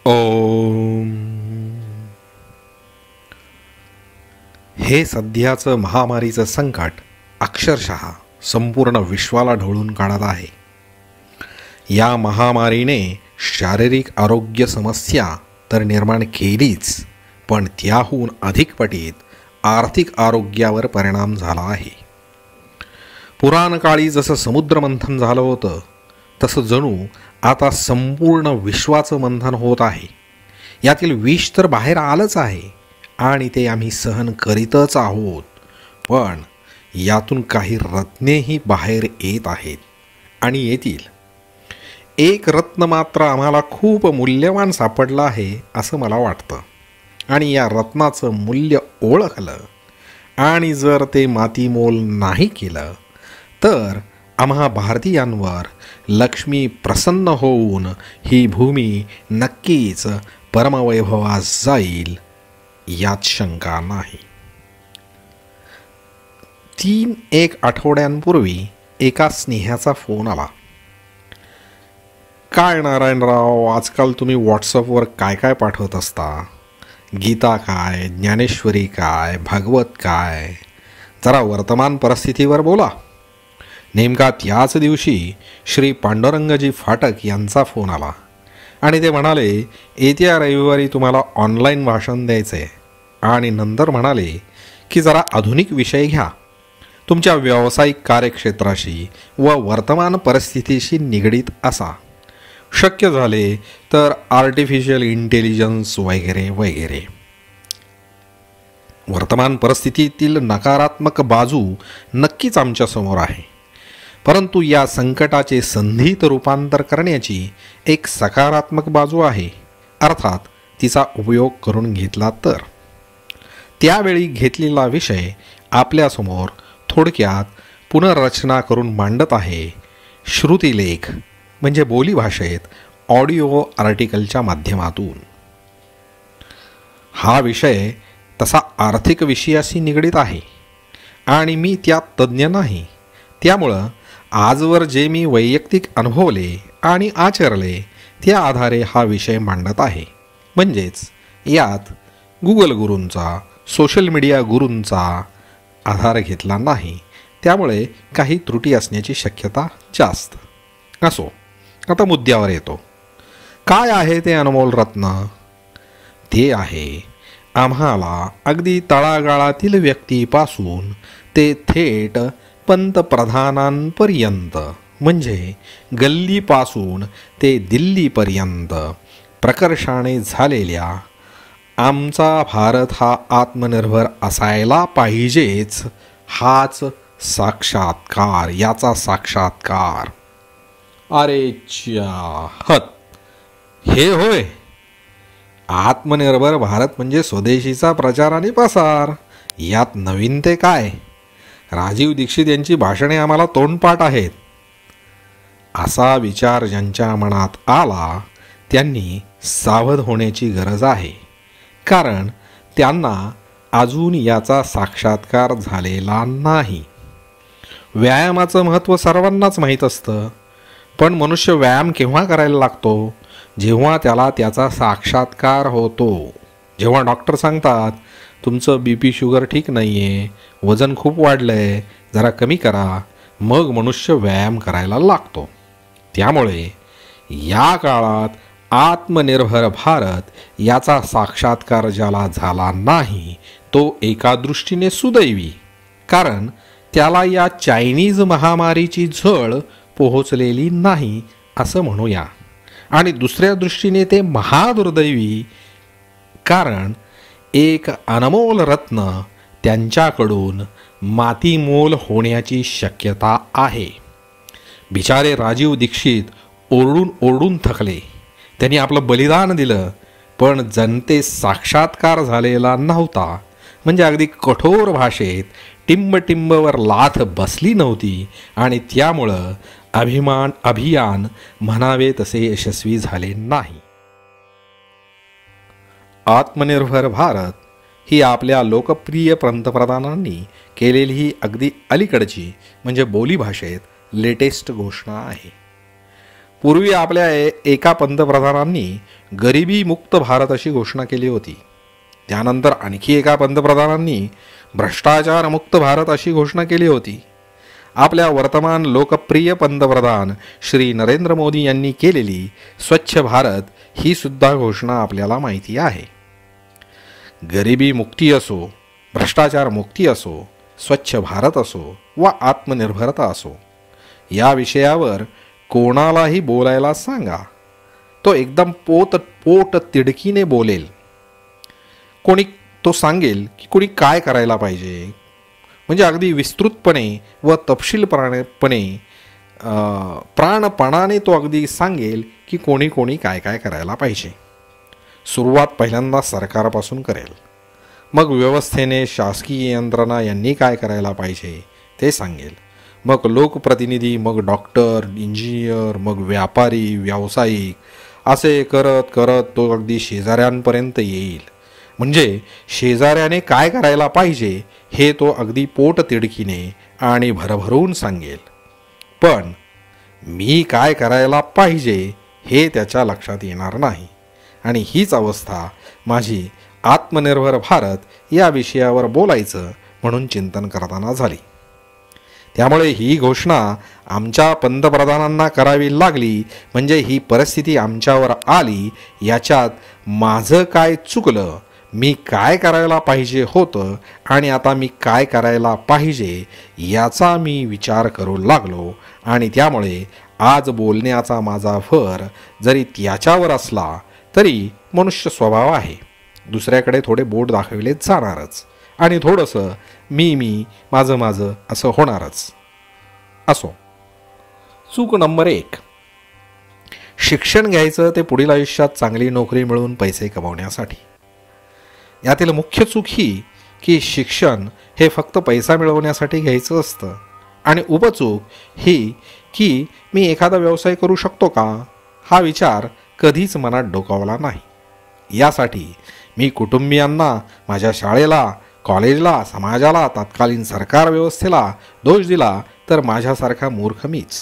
ओम. हे सध्याचं महामारीचं संकट अक्षरशः संपूर्ण विश्वाला ढवळून काढत आहे. या महामारीने शारीरिक आरोग्य समस्या तर निर्माण केलीच, पण त्याहून अधिक पटीत आर्थिक आरोग्यावर परिणाम झाला आहे. पुराणकाळी जसं समुद्रमंथन झालं होतं, तसं जणू आता संपूर्ण विश्वाचं मंथन होत आहे. यातील विष तर बाहेर आलंच आहे आणि ते आम्ही सहन करीतच आहोत, पण यातून काही रत्नेही बाहेर येत आहेत आणि येतील. एक रत्न मात्र आम्हाला खूप मूल्यवान सापडलं आहे असं मला वाटतं, आणि या रत्नाचं मूल्य ओळखलं आणि जर ते मातीमोल नाही केलं तर आम्हा भारतीयांवर लक्ष्मी प्रसन्न होऊन ही भूमी नक्कीच परमवैभवास जाईल, यात शंका नाही. 3-1 आठवड्यांपूर्वी एका स्नेहाचा फोन आला. काय नारायणराव, आजकाल तुम्ही व्हॉट्सअपवर काय काय पाठवत असता? गीता काय, ज्ञानेश्वरी काय, भागवत काय? जरा वर्तमान परिस्थितीवर बोला. नेमका त्याच दिवशी श्री पांडुरंगजी फाटक यांचा फोन आला आणि ते म्हणाले, येत्या रविवारी तुम्हाला ऑनलाईन भाषण द्यायचं आहे, आणि नंतर म्हणाले की जरा आधुनिक विषय घ्या, तुमच्या व्यावसायिक कार्यक्षेत्राशी व वर्तमान परिस्थितीशी निगडीत असा. शक्य झाले तर आर्टिफिशियल इंटेलिजन्स वगैरे वगैरे. वर्तमान परिस्थितीतील नकारात्मक बाजू नक्कीच आमच्यासमोर आहे, परंतु या संकटाचे संधीत रूपांतर करण्याची एक सकारात्मक बाजू आहे, अर्थात तिचा उपयोग करून घेतला तर. त्यावेळी घेतलेला विषय आपल्यासमोर थोडक्यात पुनर्रचना करून मांडत आहे, श्रुतिलेख म्हणजे बोलीभाषेत ऑडिओ आर्टिकलच्या माध्यमातून. हा विषय तसा आर्थिक विषयाशी निगडीत आहे आणि मी त्यात तज्ज्ञ नाही, त्यामुळं आजवर जे मी वैयक्तिक अनुभवले आणि आचरले त्या आधारे हा विषय मांडत आहे. म्हणजेच यात गुगल गुरूंचा, सोशल मीडिया गुरूंचा आधार घेतला नाही, त्यामुळे काही त्रुटी असण्याची शक्यता जास्त. असो, आता मुद्द्यावर येतो. काय आहे ते अनमोल रत्न? ते आहे आम्हाला अगदी तळागाळातील व्यक्तीपासून ते थेट पंतप्रधानांपर्यंत, म्हणजे गल्लीपासून ते दिल्लीपर्यंत प्रकर्षाने झालेल्या आमचा भारत हा आत्मनिर्भर असायला पाहिजेच, हाच साक्षात्कार, याचा साक्षात्कार. अरे चाहत, हे होय आत्मनिर्भर भारत म्हणजे स्वदेशीचा प्रचार आणि प्रसार, यात नवीन ते काय? राजीव दीक्षित यांची भाषणे आम्हाला तोंडपाठ आहेत. असा विचार ज्यांच्या मनात आला त्यांनी सावध होण्याची गरज आहे, कारण त्यांना अजून याचा साक्षात्कार झालेला नाही. व्यायामाचं महत्त्व सर्वांनाच माहीत असतं, पण मनुष्य व्यायाम केव्हा करायला लागतो? जेव्हा त्याला त्याचा साक्षात्कार होतो. जेव्हा डॉक्टर सांगतात तुमचं BP शुगर ठीक नाही आहे, वजन खूप वाढलं आहे, जरा कमी करा, मग मनुष्य व्यायाम करायला लागतो. त्यामुळे या काळात आत्मनिर्भर भारत याचा साक्षात्कार ज्याला झाला नाही तो एका दृष्टीने सुदैवी, कारण त्याला या चायनीज महामारीची झळ पोहोचलेली नाही असं म्हणूया, आणि दुसऱ्या दृष्टीने ते महादुर्दैवी, कारण एक अनमोल रत्न त्यांच्याकडून मातीमोल होण्याची शक्यता आहे. बिचारे राजीव दीक्षित ओरडून ओरडून थकले, त्यांनी आपलं बलिदान दिलं, पण जनतेस साक्षात्कार झालेला नव्हता. म्हणजे अगदी कठोर भाषेत टिंबटिंबवर लाथ बसली नव्हती, आणि त्यामुळं अभियान म्हणावे तसे यशस्वी झाले नाही. आत्मनिर्भर भारत ही आपल्या लोकप्रिय पंतप्रधानांनी केलेली ही अगदी अलीकडची म्हणजे बोलीभाषेत लेटेस्ट घोषणा आहे. पूर्वी आपल्या एका पंतप्रधानांनी गरिबी मुक्त भारत अशी घोषणा केली होती. त्यानंतर आणखी एका पंतप्रधानांनी भ्रष्टाचार मुक्त भारत अशी घोषणा केली होती. आपल्या वर्तमान लोकप्रिय पंतप्रधान श्री नरेंद्र मोदी यांनी केलेली स्वच्छ भारत ही सुद्धा घोषणा आपल्याला माहिती आहे. गरिबी मुक्ती असो, भ्रष्टाचार मुक्ती असो, स्वच्छ भारत असो वा आत्मनिर्भरता असो, या विषयावर कोणालाही बोलायला सांगा, तो एकदम पोट तिडकीने बोलेल. कोणी तो सांगेल की कोणी काय करायला पाहिजे, म्हणजे अगदी विस्तृतपणे व तपशीलपणे प्राणपणाने तो अगदी सांगेल की कोणी कोणी काय काय करायला पाहिजे. सुरुवात पहिल्यांदा सरकारपासून करेल, मग व्यवस्थेने शासकीय यंत्रणा यांनी काय करायला पाहिजे ते सांगेल, मग लोकप्रतिनिधी, मग डॉक्टर, इंजिनियर, मग व्यापारी, व्यावसायिक असे करत करत तो अगदी शेजाऱ्यांपर्यंत येईल. म्हणजे शेजाऱ्याने काय करायला पाहिजे हे तो अगदी पोट तिडकीने आणि भरभरून सांगेल. पण मी काय करायला पाहिजे हे त्याच्या लक्षात येणार नाही. आणि हीच अवस्था माझी आत्मनिर्भर भारत या विषयावर बोलायचं म्हणून चिंतन करताना झाली. त्यामुळे ही घोषणा आमच्या पंतप्रधानांना करावी लागली, म्हणजे ही परिस्थिती आमच्यावर आली. याच्यात माझं काय चुकलं, मी काय करायला पाहिजे होतं आणि आता मी काय करायला पाहिजे याचा मी विचार करू लागलो. आणि त्यामुळे आज बोलण्याचा माझा भर जरी त्याच्यावर असला तरी मनुष्य स्वभाव आहे, दुसऱ्याकडे थोडे बोट दाखविले जाणारच आणि थोडंसं मी माझं असं होणारच. असो. चूक नंबर 1, शिक्षण घ्यायचं ते पुढील आयुष्यात चांगली नोकरी मिळवून पैसे कमवण्यासाठी. यातील मुख्य चूक ही की शिक्षण हे फक्त पैसा मिळवण्यासाठी घ्यायचं असतं. आणि उपचूक ही की मी एखादा व्यवसाय करू शकतो का हा विचार कधीच मनात डोकावला नाही. यासाठी मी कुटुंबियांना, माझ्या शाळेला, कॉलेजला, समाजाला, तत्कालीन सरकार व्यवस्थेला दोष दिला तर माझ्यासारखा मूर्ख मीच.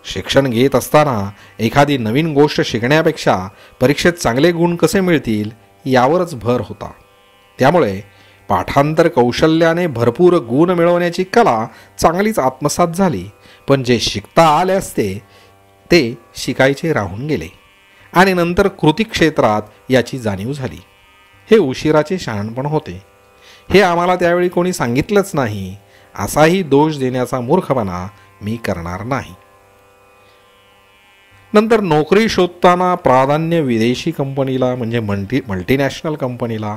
शिक्षण घेत असताना एखादी नवीन गोष्ट शिकण्यापेक्षा परीक्षेत चांगले गुण कसे मिळतील यावरच भर होता. त्यामुळे पाठांतर कौशल्याने भरपूर गुण मिळवण्याची कला चांगलीच आत्मसात झाली, पण जे शिकता आले असते ते शिकायचे राहून गेले आणि नंतर कृती क्षेत्रात याची जाणीव झाली. हे उशिराचे शहाणपण होते. हे आम्हाला त्यावेळी कोणी सांगितलंच नाही असाही दोष देण्याचा मूर्खपणा मी करणार नाही. नंतर नोकरी शोधताना प्राधान्य विदेशी कंपनीला, म्हणजे मल्टीनॅशनल कंपनीला,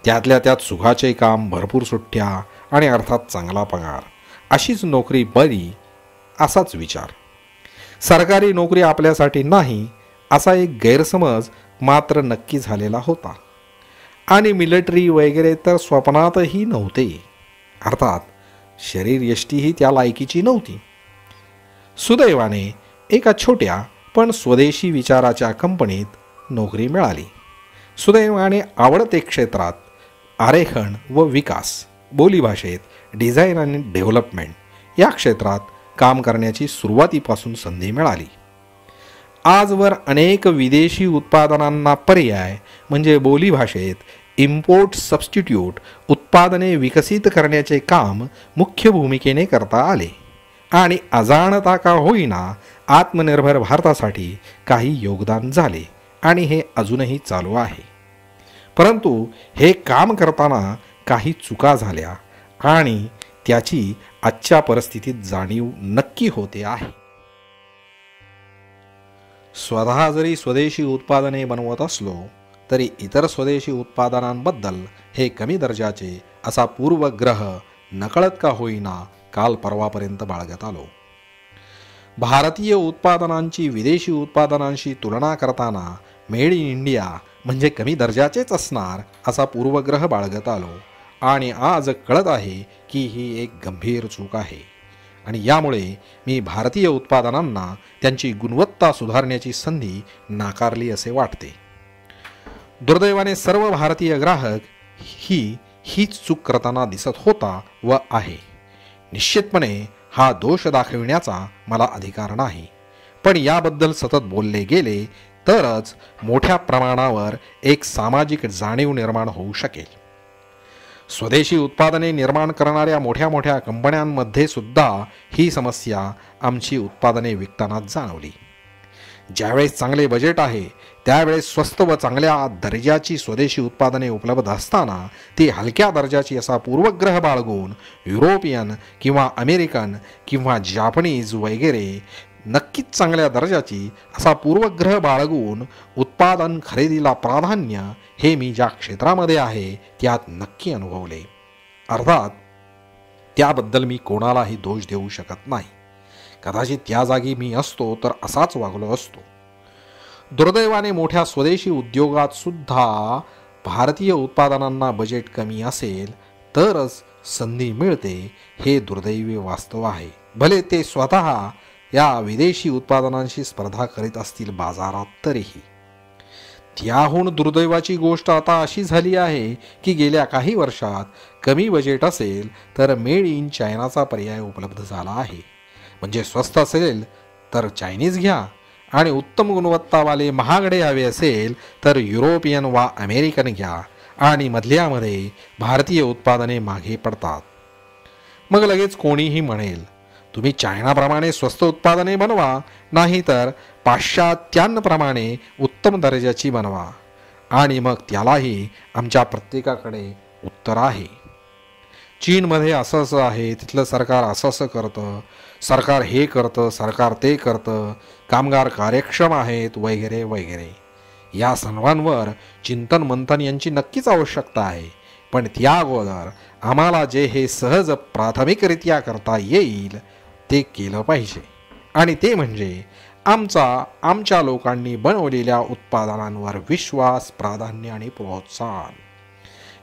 त्यातल्या त्यात सुखाचे काम, भरपूर सुट्ट्या आणि अर्थात चांगला पगार, अशीच नोकरी बरी असाच विचार. सरकारी नोकरी आपल्यासाठी नाही असा एक गैरसमज मात्र नक्की झालेला होता. आणि मिलिटरी वगैरे तर स्वप्नातही नव्हते. अर्थात शरीरयष्टीही त्या लायकीची नव्हती. सुदैवाने एका छोट्या पण स्वदेशी विचाराच्या कंपनीत नोकरी मिळाली. सुदैवाने आवडते क्षेत्रात आरेखन व विकास, बोलीभाषेत डिझाईन आणि डेव्हलपमेंट या क्षेत्रात काम करण्याची सुरुवातीपासून संधी मिळाली. आजवर अनेक विदेशी उत्पादनांना पर्याय म्हणजे बोलीभाषेत इम्पोर्ट सबस्टिट्यूट उत्पादने विकसित करण्याचे काम मुख्य भूमिकेने करता आले आणि अजाणता का होईना आत्मनिर्भर भारतासाठी काही योगदान झाले आणि हे अजूनही चालू आहे. परंतु हे काम करताना काही चुका झाल्या आणि त्याची आजच्या परिस्थितीत जाणीव नक्की होते आहे. स्वतः जरी स्वदेशी उत्पादने बनवत असलो तरी इतर स्वदेशी उत्पादनांबद्दल हे कमी दर्जाचे असा पूर्वग्रह नकळत का होईना काल परवापर्यंत बाळगत आलो. भारतीय उत्पादनांची विदेशी उत्पादनांशी तुलना करताना मेड इन इंडिया म्हणजे कमी दर्जाचेच असणार असा पूर्वग्रह बाळगत आलो आणि आज कळत आहे की ही एक गंभीर चूक आहे. आणि यामुळे मी भारतीय उत्पादनांना त्यांची गुणवत्ता सुधारण्याची संधी नाकारली असे वाटते. दुर्दैवाने सर्व भारतीय ग्राहक हीच चूक करताना दिसत होता व आहे. निश्चितपणे हा दोष दाखविण्याचा मला अधिकार नाही, पण याबद्दल सतत बोलले गेले तरच मोठ्या प्रमाणावर एक सामाजिक जाणीव निर्माण होऊ शकेल. स्वदेशी उत्पादने निर्माण करणाऱ्या मोठ्या मोठ्या कंपन्यांमध्ये सुद्धा ही समस्या आमची उत्पादने विकताना जाणवली. ज्यावेळेस चांगले बजेट आहे त्यावेळेस स्वस्त व चांगल्या दर्जाची स्वदेशी उत्पादने उपलब्ध असताना ती हलक्या दर्जाची असा पूर्वग्रह बाळगून युरोपियन किंवा अमेरिकन किंवा जापनीज वगैरे नक्कीच चांगल्या दर्जाची असा पूर्वग्रह बाळगून उत्पादन खरेदीला प्राधान्य हे मी ज्या क्षेत्रामध्ये आहे त्यात नक्की अनुभवले. अर्थात त्याबद्दल मी कोणालाही दोष देऊ शकत नाही. कदाचित त्या जागी मी असतो तर असाच वागलो असतो. दुर्दैवाने मोठ्या स्वदेशी उद्योगात सुद्धा भारतीय उत्पादनांना बजेट कमी असेल तरच संधी मिळते हे दुर्दैवी वास्तव आहे. भले ते स्वतः या विदेशी उत्पादनांशी स्पर्धा करीत असतील बाजारात तरीही. त्याहून दुर्दैवाची गोष्ट आता अशी झाली आहे की गेल्या काही वर्षात कमी बजेट असेल तर मेड इन चायनाचा पर्याय उपलब्ध झाला आहे. म्हणजे स्वस्त असेल तर चायनीज घ्या आणि उत्तम गुणवत्तावाले महागडे हवे असेल तर युरोपियन वा अमेरिकन घ्या आणि मधल्यामध्ये भारतीय उत्पादने मागे पडतात. मग लगेच कोणीही म्हणेल तुम्ही चायनाप्रमाणे स्वस्त उत्पादने बनवा, नाहीतर पाश्चात्यांप्रमाणे उत्तम दर्जाची बनवा. आणि मग त्यालाही आमच्या प्रत्येकाकडे उत्तर आहे. चीनमध्ये असं असं आहे, तिथलं सरकार असं असं करतं, सरकार हे करतं, सरकार ते करतं, कामगार कार्यक्षम आहेत वगैरे वगैरे. या सर्वांवर चिंतन मंथन यांची नक्कीच आवश्यकता आहे. पण त्या अगोदर आम्हाला जे हे सहज प्राथमिकरित्या करता येईल ते केलं पाहिजे. आणि ते म्हणजे आमच्या लोकांनी बनवलेल्या उत्पादनांवर विश्वास, प्राधान्य आणि प्रोत्साहन.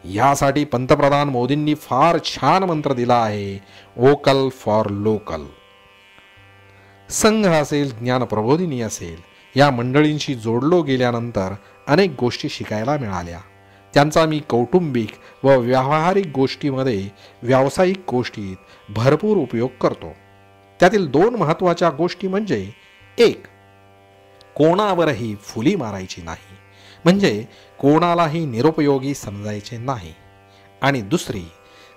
यासाठी पंतप्रधान मोदींनी फार छान मंत्र दिला आहे, वोकल फॉर लोकल. संघ असेल, ज्ञान प्रबोधिनी असेल, या मंडळींशी जोडलो गेल्यानंतर अनेक गोष्टी शिकायला मिळाल्या. त्यांचा मी कौटुंबिक व व्यावहारिक गोष्टीमध्ये, व्यावसायिक गोष्टीत भरपूर उपयोग करतो. त्यातील 2 महत्त्वाच्या गोष्टी म्हणजे, एक, कोणावरही फुली मारायची नाही, म्हणजे कोणालाही निरुपयोगी समजायचे नाही. आणि दुसरी,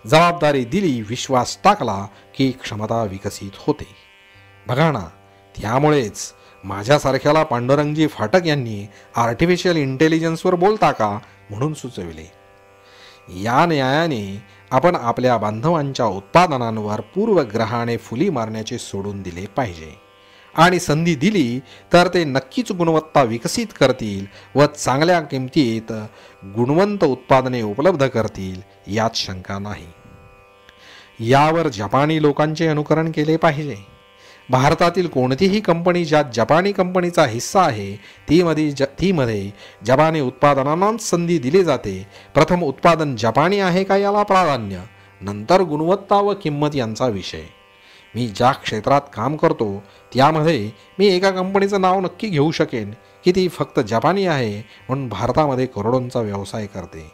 जबाबदारी दिली, विश्वास टाकला की क्षमता विकसित होते. बघा ना, त्यामुळेच माझ्यासारख्याला पांडुरंगजी फाटक यांनी आर्टिफिशियल इंटेलिजन्सवर बोलता का म्हणून सुचविले. या न्यायाने आपण आपल्या बांधवांच्या उत्पादनांवर पूर्वग्रहाने फुली मारण्याचे सोडून दिले पाहिजे. आणि संधी दिली तर ते नक्कीच गुणवत्ता विकसित करतील व चांगल्या किमतीत गुणवंत उत्पादने उपलब्ध करतील, यात शंका नाही. यावर जपानी लोकांचे अनुकरण केले पाहिजे. भारतातील कोणतीही कंपनी ज्यात जपानी कंपनीचा हिस्सा आहे तीमध्ये जपानी उत्पादनांनाच संधी दिली जाते. प्रथम उत्पादन जपानी आहे का याला प्राधान्य, नंतर गुणवत्ता व किंमत यांचा विषय. मी ज्या क्षेत्रात काम करतो त्यामध्ये मी एका कंपनीचं नाव नक्की घेऊ शकेन की ती फक्त जपानी आहे म्हणून भारतामध्ये करोडोंचा व्यवसाय करते.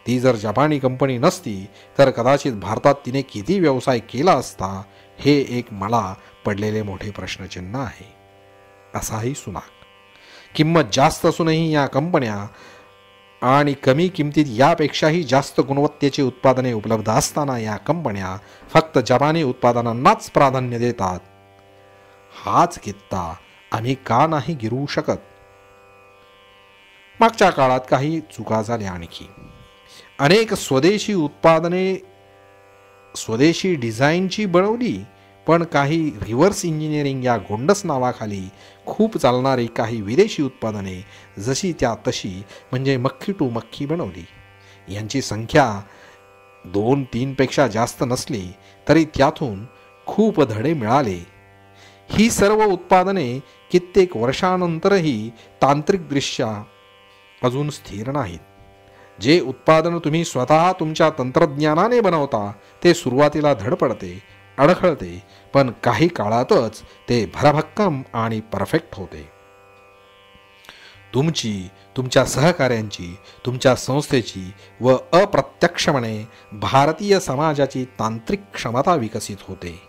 ती जर जपानी कंपनी नसती तर कदाचित भारतात तिने किती व्यवसाय केला असता, हे एक मला पडलेले मोठे प्रश्नचिन्ह आहे. असाही सुनाक. किंमत जास्त असूनही या कंपन्या आणि कमी किमतीत यापेक्षाही जास्त गुणवत्तेची उत्पादने उपलब्ध असताना या कंपन्या फक्त जपानी उत्पादनांनाच प्राधान्य देतात. हाच कित्ता आम्ही का नाही गिरवू शकत? मागच्या काळात काही चुका झाल्या आणखी. अनेक स्वदेशी उत्पादने स्वदेशी डिझाईनची बनवली, पण काही रिव्हर्स इंजिनिअरिंग या गोंडस नावाखाली खूप चालणारी काही विदेशी उत्पादने जशी त्या तशी म्हणजे मक्खी टू मक्खी बनवली. यांची संख्या 2-3 पेक्षा जास्त नसली तरी त्यातून खूप धडे मिळाले. ही सर्व उत्पादने कित्येक वर्षानंतरही तांत्रिकदृष्ट्या अजून स्थिर नाहीत. जे उत्पादन तुम्ही स्वतः तुमच्या तंत्रज्ञानाने बनवता ते सुरुवातीला धडपडते, अडखळते, पण काही काळातच ते भरभक्कम आणि परफेक्ट होते. तुमची, तुमच्या सहकाऱ्यांची, तुमच्या संस्थेची व अप्रत्यक्षपणे भारतीय समाजाची तांत्रिक क्षमता विकसित होते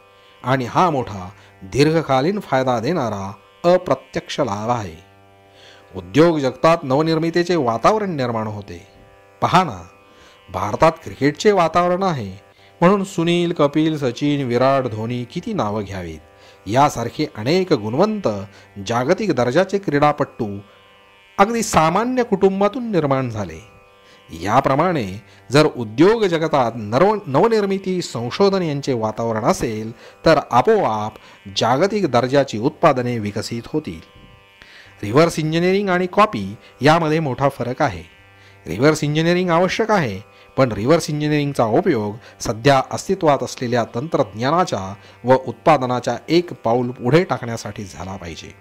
आणि हा मोठा दीर्घकालीन फायदा देणारा अप्रत्यक्ष लाभ आहे. उद्योग जगतात नवनिर्मितीचे वातावरण निर्माण होते. पहा ना, भारतात क्रिकेटचे वातावरण आहे म्हणून सुनील, कपिल, सचिन, विराट, धोनी किती नावं घ्यावीत. यासारखे अनेक गुणवंत जागतिक दर्जाचे क्रीडापटू अगदी सामान्य कुटुंबातून निर्माण झाले. याप्रमाणे जर उद्योग जगतात नवनिर्मिती, संशोधन यांचे वातावरण असेल तर आपोआप जागतिक दर्जाची उत्पादने विकसित होतील. रिव्हर्स इंजिनिअरिंग आणि कॉपी यामध्ये मोठा फरक आहे. रिव्हर्स इंजिनिअरिंग आवश्यक आहे, पण रिव्हर्स इंजिनिअरिंगचा उपयोग सध्या अस्तित्वात असलेल्या तंत्रज्ञानाच्या व उत्पादनाच्या एक पाऊल पुढे टाकण्यासाठी झाला पाहिजे.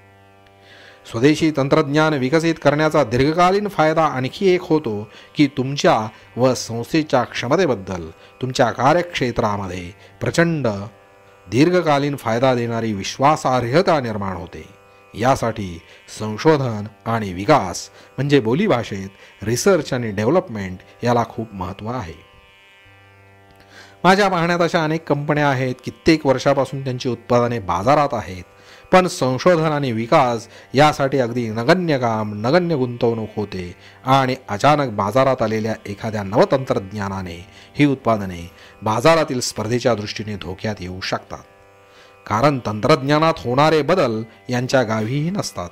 स्वदेशी तंत्रज्ञान विकसित करण्याचा दीर्घकालीन फायदा आणखी एक होतो की तुमच्या व संस्थेच्या क्षमतेबद्दल तुमच्या कार्यक्षेत्रामध्ये प्रचंड दीर्घकालीन फायदा देणारी विश्वासार्हता निर्माण होते. यासाठी संशोधन आणि विकास म्हणजे बोलीभाषेत रिसर्च आणि डेव्हलपमेंट याला खूप महत्त्व आहे. माझ्या पाहण्यात अशा अनेक कंपन्या आहेत, कित्येक वर्षापासून त्यांची उत्पादने बाजारात आहेत, पण संशोधन आणि विकास यासाठी अगदी नगण्य काम, नगण्य गुंतवणूक होते आणि अचानक बाजारात आलेल्या एखाद्या नवतंत्रज्ञानाने ही उत्पादने बाजारातील स्पर्धेच्या दृष्टीने धोक्यात येऊ शकतात. कारण तंत्रज्ञानात होणारे बदल यांच्या गावीही नसतात.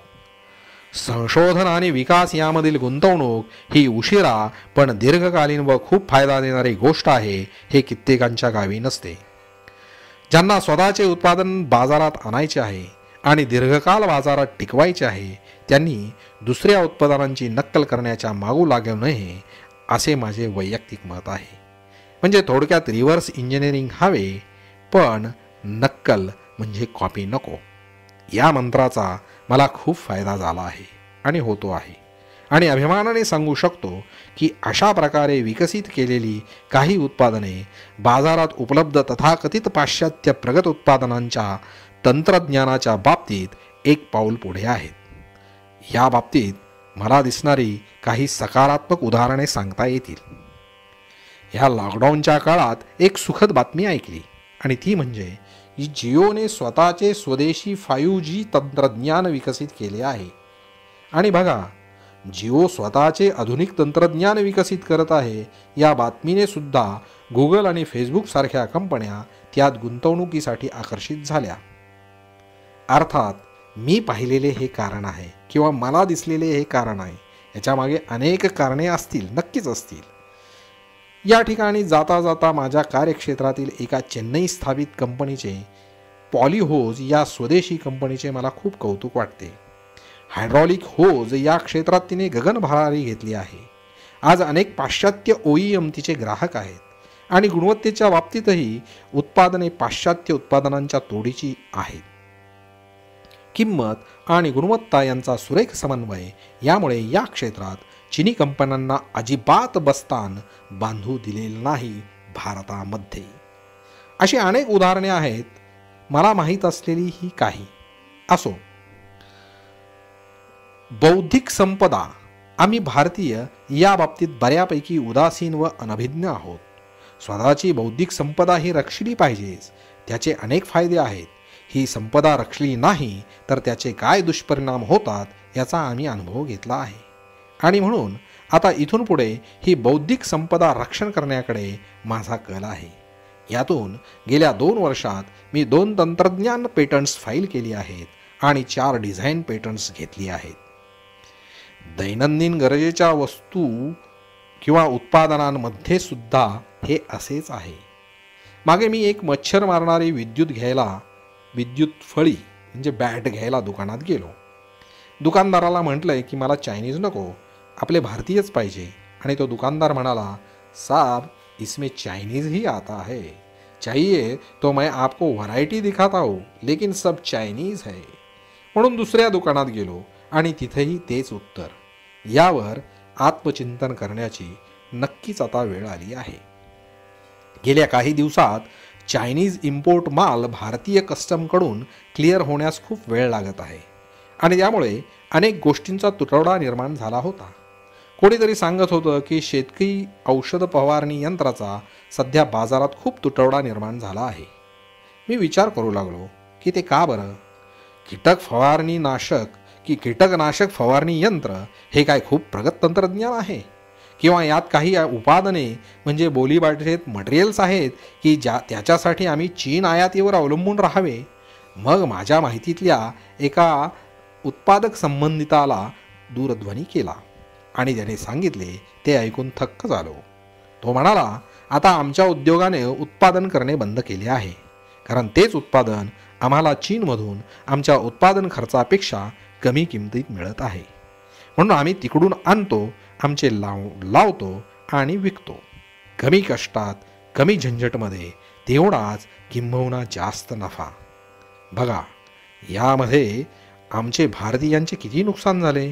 संशोधन आणि विकास यामधील गुंतवणूक ही उशिरा पण दीर्घकालीन व खूप फायदा देणारी गोष्ट आहे, हे कित्येकांच्या गावी नसते. ज्यांना स्वतःचे उत्पादन बाजारात आणायचे आहे आणि दीर्घकाल बाजारात टिकवायचे आहे त्यांनी दुसऱ्या उत्पादनांची नक्कल करण्याच्या मागू लागू नये, असे माझे वैयक्तिक मत आहे. म्हणजे थोडक्यात रिव्हर्स इंजिनिअरिंग हवे, पण नक्कल म्हणजे कॉपी नको. या मंत्राचा मला खूप फायदा झाला आहे आणि होतो आहे आणि अभिमानाने सांगू शकतो की अशा प्रकारे विकसित केलेली काही उत्पादने बाजारात उपलब्ध तथाकथित पाश्चात्य प्रगत उत्पादनांच्या तंत्रज्ञानाच्या बाबतीत एक पाऊल पुढे आहेत. या बाबतीत मला दिसणारी काही सकारात्मक उदाहरणे सांगता येतील. ह्या लॉकडाऊनच्या काळात एक सुखद बातमी ऐकली आणि ती म्हणजे जिओने स्वतःचे स्वदेशी 5G तंत्रज्ञान विकसित केले आहे. आणि बघा, जिओ स्वतःचे आधुनिक तंत्रज्ञान विकसित करत आहे या बातमीने सुद्धा गुगल आणि फेसबुक सारख्या कंपन्या त्यात गुंतवणुकीसाठी आकर्षित झाल्या. अर्थात मी पाहिलेले हे कारण आहे किंवा मला दिसलेले हे कारण आहे. याच्यामागे अनेक कारणे असतील, नक्कीच असतील. या ठिकाणी जाता जाता माझ्या कार्यक्षेत्रातील एका चेन्नई स्थापित कंपनीचे पॉलीहोज या स्वदेशी कंपनीचे मला खूप कौतुक वाटते. हायड्रॉलिक होज या क्षेत्रात तिने गगन भरारी घेतली आहे. आज अनेक पाश्चात्य OEM तिचे ग्राहक आहेत आणि गुणवत्तेच्या बाबतीतही उत्पादने पाश्चात्य उत्पादनांच्या तोडीची आहेत. किंमत आणि गुणवत्ता यांचा सुरेख समन्वय यामुळे या क्षेत्रात चीनी कंपन्यांना अजिबात बस्तान बांधू दिलेलं नाही भारतामध्ये. अशी अनेक उदाहरणे आहेत, मला माहीत असलेली ही काही. असो, बौद्धिक संपदा, आम्ही भारतीय या बाबतीत बऱ्यापैकी उदासीन व अनभिज्ञ आहोत. स्वतःची बौद्धिक संपदा ही रक्षली पाहिजेच. त्याचे अनेक फायदे आहेत. ही संपदा रक्षली नाही तर त्याचे काय दुष्परिणाम होतात याचा आम्ही अनुभव घेतला आहे. आणि म्हणून आता इथून पुढे ही बौद्धिक संपदा रक्षण करण्याकडे माझा कल आहे. यातून गेल्या 2 वर्षात मी 2 तंत्रज्ञान पेटंट्स फाईल केली आहेत आणि 4 डिझाईन पेटंट्स घेतली आहेत. दैनंदिन गरजेच्या वस्तू किंवा उत्पादनांमध्ये सुद्धा हे असेच आहे. मागे मी एक मच्छर मारणारी विद्युत फळी म्हणजे बॅट घ्यायला दुकानात गेलो. दुकानदाराला म्हटलंय की मला चायनीज नको, आपले भारतीयच पाहिजे. आणि तो दुकानदार म्हणाला, साहब इसमें चाइनीज़ ही आता है, चाहिए तो मैं आपको व्हरायटी दिखाता हूँ, लेकिन सब चायनीज है. म्हणून दुसऱ्या दुकानात गेलो आणि तिथेही तेच उत्तर. यावर आत्मचिंतन करण्याची नक्कीच आता वेळ आली आहे. गेल्या काही दिवसात चायनीज इम्पोर्ट माल भारतीय कस्टमकडून क्लिअर होण्यास खूप वेळ लागत आहे आणि त्यामुळे अनेक गोष्टींचा तुटवडा निर्माण झाला होता. कोणीतरी सांगत होतं की शेतकरी औषध फवारणी यंत्राचा सध्या बाजारात खूप तुटवडा निर्माण झाला आहे. मी विचार करू लागलो की ते का बरं. कीटक फवारणी नाशक की कीटकनाशक फवारणी यंत्र हे काय खूप प्रगत तंत्रज्ञान आहे? किंवा यात काही उत्पादने म्हणजे बोलीभाषेत मटेरियल्स आहेत की त्याच्यासाठी आम्ही चीन आयातीवर अवलंबून राहावे? मग माझ्या माहितीतल्या एका उत्पादक संबंधिताला दूरध्वनी केला आणि त्याने सांगितले. ते ऐकून थक्क झालो. तो म्हणाला, आता आमच्या उद्योगाने उत्पादन करणे बंद केले आहे, कारण तेच उत्पादन आम्हाला चीनमधून आमच्या उत्पादन खर्चापेक्षा कमी किमतीत मिळत आहे. म्हणून आम्ही तिकडून आणतो, आमचे लावतो आणि विकतो. कमी कष्टात, कमी झंझटमध्ये तेवढाच किंबहुना जास्त नफा. बघा, यामध्ये आमचे भारतीयांचे किती नुकसान झाले.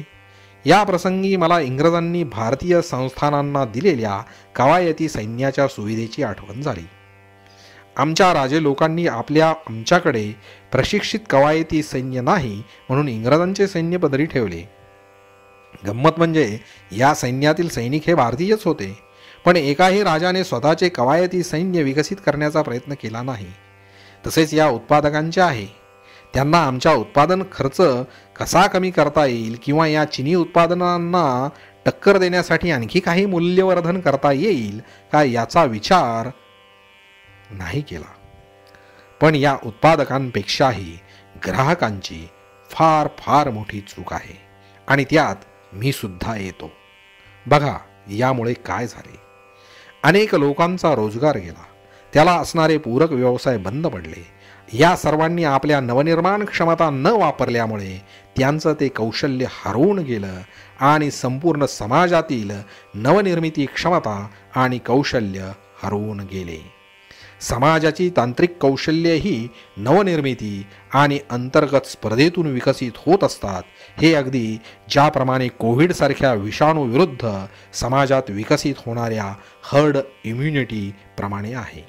या प्रसंगी मला इंग्रजांनी भारतीय संस्थानांना दिलेल्या कवायती सैन्याच्या सुविधेची आठवण झाली. आमच्या राजे लोकांनी आमच्याकडे प्रशिक्षित कवायती सैन्य नाही म्हणून इंग्रजांचे सैन्य पदरी ठेवले. गंमत म्हणजे या सैन्यातील सैनिक हे भारतीयच होते, पण एकाही राजाने स्वतःचे कवायती सैन्य विकसित करण्याचा प्रयत्न केला नाही. तसेच या उत्पादकांचे आहे. त्यांना आमच्या उत्पादन खर्च कसा कमी करता येईल किंवा या चिनी उत्पादनांना टक्कर देण्यासाठी आणखी काही मूल्यवर्धन करता येईल का याचा विचार नाही केला. पण या उत्पादकांपेक्षाही ग्राहकांची फार फार मोठी चूक आहे आणि त्यात मी सुद्धा येतो. बघा, यामुळे काय झाले. अनेक लोकांचा रोजगार गेला, त्याला असणारे पूरक व्यवसाय बंद पडले. या सर्वांनी आपल्या नवनिर्माण क्षमता न वापरल्यामुळे त्यांचं ते कौशल्य हरवून गेलं आणि संपूर्ण समाजातील नवनिर्मिती क्षमता आणि कौशल्य हरवून गेले. समाजाची तांत्रिक कौशल्यही नवनिर्मिती आणि अंतर्गत स्पर्धेतून विकसित होत असतात. हे अगदी ज्याप्रमाणे कोविडसारख्या विषाणूविरुद्ध समाजात विकसित होणाऱ्या हर्ड इम्युनिटी प्रमाणे आहे.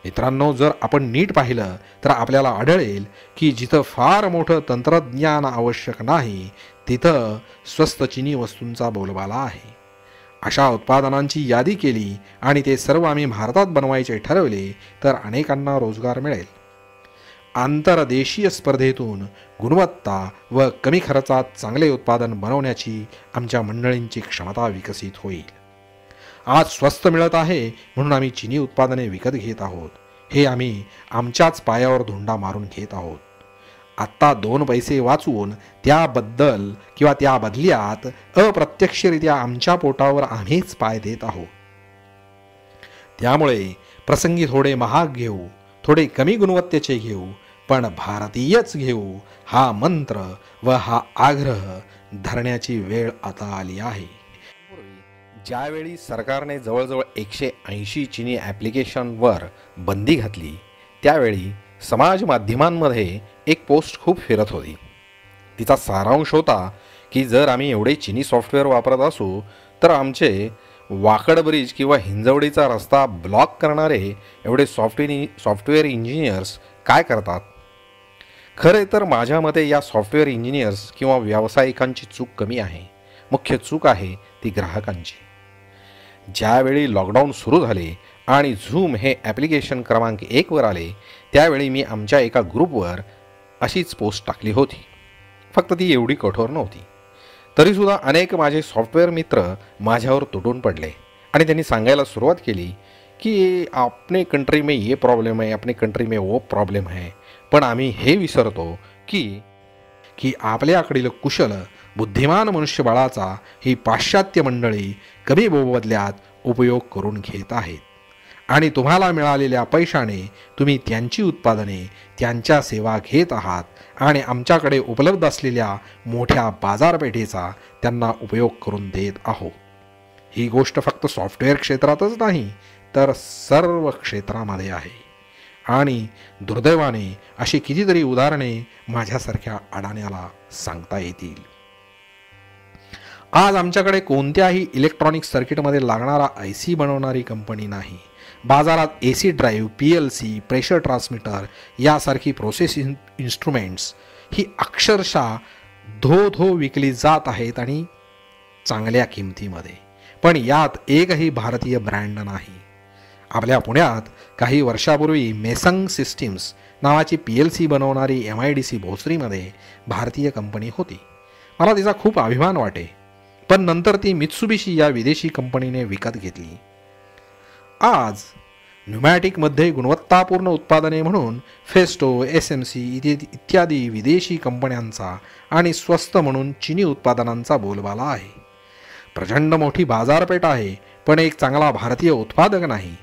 मित्रांनो, जर आपण नीट पाहिलं तर आपल्याला आढळेल की जिथं फार मोठं तंत्रज्ञान आवश्यक नाही तिथं स्वस्त चिनी वस्तूंचा बोलबाला आहे. अशा उत्पादनांची यादी केली आणि ते सर्व आम्ही भारतात बनवायचे ठरवले तर अनेकांना रोजगार मिळेल. आंतरदेशीय स्पर्धेतून गुणवत्ता व कमी खर्चात चांगले उत्पादन बनवण्याची आमच्या मंडळींची क्षमता विकसित होईल. आज स्वस्त मिळत आहे म्हणून आम्ही चिनी उत्पादने विकत घेत आहोत. हे आम्ही आमच्याच पायावर धोंडा मारून घेत आहोत. आत्ता 2 पैसे वाचवून त्याबद्दल किंवा त्या बदल्यात अप्रत्यक्षरित्या आमच्या पोटावर आम्हीच पाय देत आहोत. त्यामुळे प्रसंगी थोडे महाग घेऊ, थोडे कमी गुणवत्तेचे घेऊ, पण भारतीयच घेऊ हा मंत्र व हा आग्रह धरण्याची वेळ आता आली आहे. ज्यावेळी सरकारने जवळजवळ 180 चिनी ॲप्लिकेशनवर बंदी घातली त्यावेळी समाज माध्यमांमध्ये एक पोस्ट खूप फिरत होती. तिचा सारांश होता की जर आम्ही एवढे चिनी सॉफ्टवेअर वापरत असू तर आमचे वाकड ब्रिज किंवा हिंजवडीचा रस्ता ब्लॉक करणारे एवढे सॉफ्टवेअर इंजिनियर्स काय करतात. खरे तर माझ्या मते या सॉफ्टवेअर इंजिनियर्स किंवा व्यावसायिकांची चूक कमी आहे. मुख्य चूक आहे ती ग्राहकांची. ज्यावेळी लॉकडाऊन सुरू झाले आणि झूम हे ॲप्लिकेशन क्रमांक 1 वर आले त्यावेळी मी आमच्या एका ग्रुपवर अशीच पोस्ट टाकली होती. फक्त ती एवढी कठोर नव्हती. तरीसुद्धा अनेक माझे सॉफ्टवेअर मित्र माझ्यावर तुटून पडले आणि त्यांनी सांगायला सुरुवात केली की अपने कंट्री में ये प्रॉब्लेम है, अपने कंट्री में वो प्रॉब्लेम है. पण आम्ही हे विसरतो की आपल्याकडील कुशल बुद्धिमान मनुष्यबळाचा ही पाश्चात्य मंडळी कमी मोबदल्यात उपयोग करून घेत आहेत आणि तुम्हाला मिळालेल्या पैशाने तुम्ही त्यांची उत्पादने, त्यांच्या सेवा घेत आहात आणि आमच्याकडे उपलब्ध असलेल्या मोठ्या बाजारपेठेचा त्यांना उपयोग करून देत आहोत. ही गोष्ट फक्त सॉफ्टवेअर क्षेत्रातच नाही तर सर्व क्षेत्रामध्ये आहे आणि दुर्दैवाने अशी कितीतरी उदाहरणे माझ्यासारख्या अडाण्याला सांगता येतील. आज आमच्याकडे कोणत्याही इलेक्ट्रॉनिक सर्किटमध्ये लागणारा IC बनवणारी कंपनी नाही. बाजारात AC drive, PLC, pressure transmitter यासारखी प्रोसेस इन्स्ट्रुमेंट्स ही अक्षरशः धो विकली जात आहेत आणि चांगल्या किमतीमध्ये. पण यात एकही भारतीय ब्रँड नाही. आपल्या पुण्यात काही वर्षापूर्वी मेसंग सिस्टीम्स नावाची PLC बनवणारी MIDC भोसरीमध्ये भारतीय कंपनी होती. मला तिचा खूप अभिमान वाटे. पण नंतर ती मित्सुबिशी या विदेशी कंपनीने विकत घेतली. आज न्यूमॅटिकमध्ये गुणवत्तापूर्ण उत्पादने म्हणून फेस्टो, SMC इत्यादी विदेशी कंपन्यांचा आणि स्वस्त म्हणून चिनी उत्पादनांचा बोलबाला आहे. प्रचंड मोठी बाजारपेठ आहे, पण एक चांगला भारतीय उत्पादक नाही.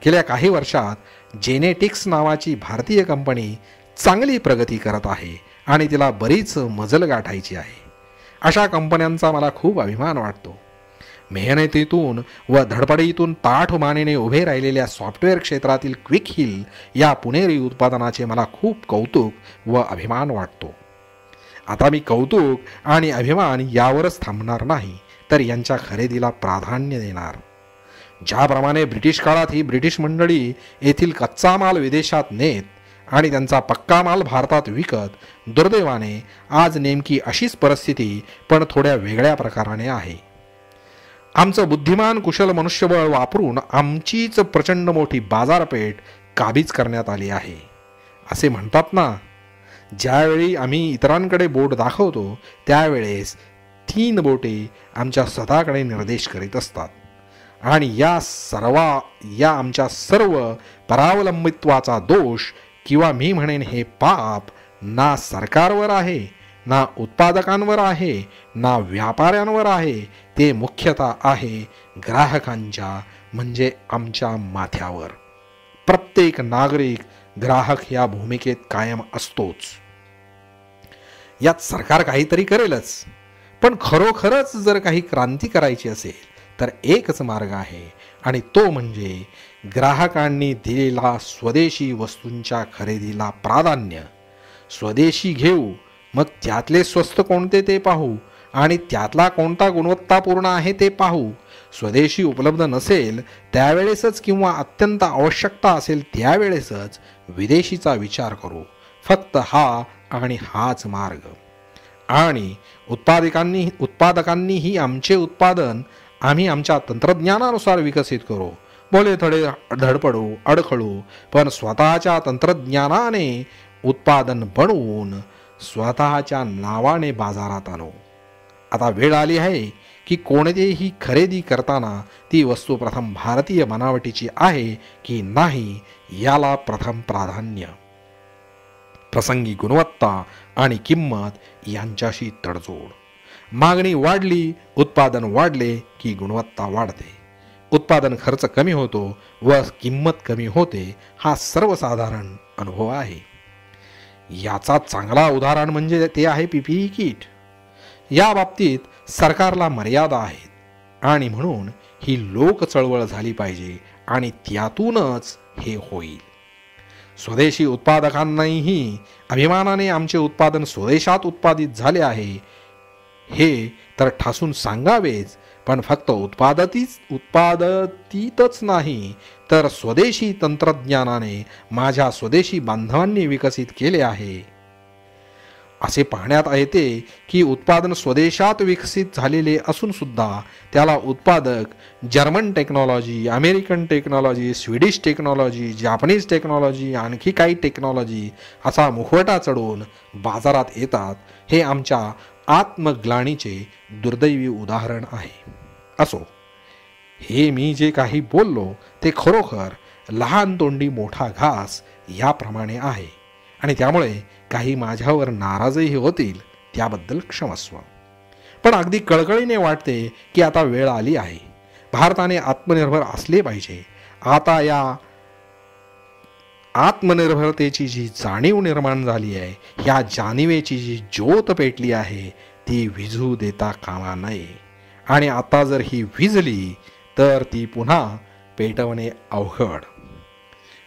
गेल्या काही वर्षात जेनेटिक्स नावाची भारतीय कंपनी चांगली प्रगती करत आहे आणि तिला बरीच मजल गाठायची आहे. अशा कंपन्यांचा मला खूप अभिमान वाटतो. मेहनतीतून व धडपडीतून ताठ मानेने उभे राहिलेल्या सॉफ्टवेअर क्षेत्रातील क्विक हिल या पुणेरी उत्पादनाचे मला खूप कौतुक व अभिमान वाटतो. आता मी कौतुक आणि अभिमान यावरच थांबणार नाही, तर यांच्या खरेदीला प्राधान्य देणार. ज्याप्रमाणे ब्रिटिश काळात ही ब्रिटिश मंडळी येथील कच्चा माल विदेशात नेत आणि त्यांचा पक्का माल भारतात विकत, दुर्दैवाने आज नेमकी अशीच परिस्थिती पण थोड्या वेगळ्या प्रकाराने आहे. आमचं बुद्धिमान कुशल मनुष्यबळ वापरून आमचीच प्रचंड मोठी बाजारपेठ काबीज करण्यात आली आहे. असे म्हणतात ना, ज्यावेळी आम्ही इतरांकडे बोट दाखवतो त्यावेळेस 3 बोटे आमच्या स्वतःकडे निर्देश करीत असतात. आणि या आमच्या सर्व परावलंबित्वाचा दोष किंवा मी म्हणेन हे पाप ना सरकारवर आहे, ना उत्पादकांवर आहे, ना व्यापाऱ्यांवर आहे. ते मुख्यतः आहे ग्राहकांच्या म्हणजे आमच्या माथ्यावर. प्रत्येक नागरिक ग्राहक या भूमिकेत कायम असतोच. यात सरकार काहीतरी करेलच, पण खरोखरच जर काही क्रांती करायची असेल तर एकच मार्ग आहे आणि तो म्हणजे ग्राहकांनी दिलेला स्वदेशी वस्तूंच्या खरेदीला प्राधान्य. स्वदेशी घेऊ, मग त्यातले स्वस्त कोणते ते पाहू आणि त्यातला कोणता गुणवत्तापूर्ण आहे ते पाहू. स्वदेशी उपलब्ध नसेल त्यावेळेसच किंवा अत्यंत आवश्यकता असेल त्यावेळेसच विदेशीचा विचार करू. फक्त हा आणि हाच मार्ग. आणि उत्पादकांनीही आमचे उत्पादन आम्ही आमच्या तंत्रज्ञानानुसार विकसित करू. भले थोडे धडपडू अडखळू, पण स्वतःच्या तंत्रज्ञानाने उत्पादन बनवून स्वतःच्या नावाने बाजारात आणू. आता वेळ आली आहे की कोणतीही खरेदी करताना ती वस्तू प्रथम भारतीय बनावटीची आहे की नाही याला प्रथम प्राधान्य. प्रसंगी गुणवत्ता आणि किंमत यांच्याशी तडजोड. मागणी वाढली, उत्पादन वाढले की गुणवत्ता वाढते. उत्पादन खर्च कमी होतो व किंमत कमी होते. हा सर्वसाधारण अनुभव आहे. याचा चांगला उदाहरण म्हणजे ते आहे PPE किट. या बाबतीत सरकारला मर्यादा आहेत आणि म्हणून ही लोक चळवळ झाली पाहिजे आणि त्यातूनच हे होईल. स्वदेशी उत्पादकांनाही अभिमानाने आमचे उत्पादन स्वदेशात उत्पादित झाले आहे हे तर ठासून सांगावेच, पण फक्त उत्पादितच नाही तर स्वदेशी तंत्रज्ञानाने माझ्या स्वदेशी बांधवांनी विकसित केले आहे. असे पाहण्यात येते की उत्पादन स्वदेशात विकसित झालेले असून सुद्धा त्याला उत्पादक German technology, American technology, Swedish technology, Japanese technology, आणखी काही टेक्नॉलॉजी असा मुखवटा चढवून बाजारात येतात. हे आमच्या आत्मग्लानीचे दुर्दैवी उदाहरण आहे. असो, हे मी जे काही बोललो ते खरोखर लहान तोंडी मोठा घास याप्रमाणे आहे आणि त्यामुळे काही माझ्यावर नाराजही होतील, त्याबद्दल क्षमस्व. पण अगदी कळकळीने वाटते की आता वेळ आली आहे. भारताने आत्मनिर्भर असले पाहिजे. आता या आत्मनिर्भरतेची जी जाणीव निर्माण झाली आहे, ह्या जाणीवेची जी ज्योत पेटली आहे ती विझू देता कामा नये. आणि आता जर ही विझली तर ती पुन्हा पेटवणे अवघड.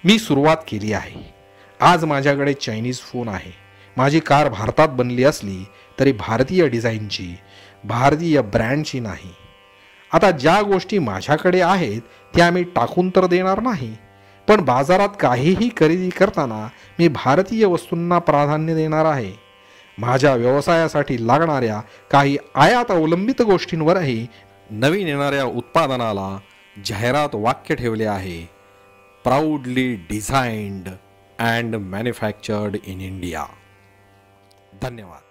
मी सुरुवात केली आहे. आज माझ्याकडे चायनीज फोन आहे. माझी कार भारतात बनली असली तरी भारतीय डिझाईनची, भारतीय ब्रँडची नाही. आता ज्या गोष्टी माझ्याकडे आहेत त्या मी टाकून तर देणार नाही, पण बाजारात काहीही खरेदी करताना मी भारतीय वस्तूंना प्राधान्य देणार आहे. माझ्या व्यवसायासाठी लागणाऱ्या काही आयात अवलंबित गोष्टींवरही नवीन येणाऱ्या उत्पादनाला जाहिरात वाक्य ठेवले आहे. Proudly designed and manufactured in India. धन्यवाद.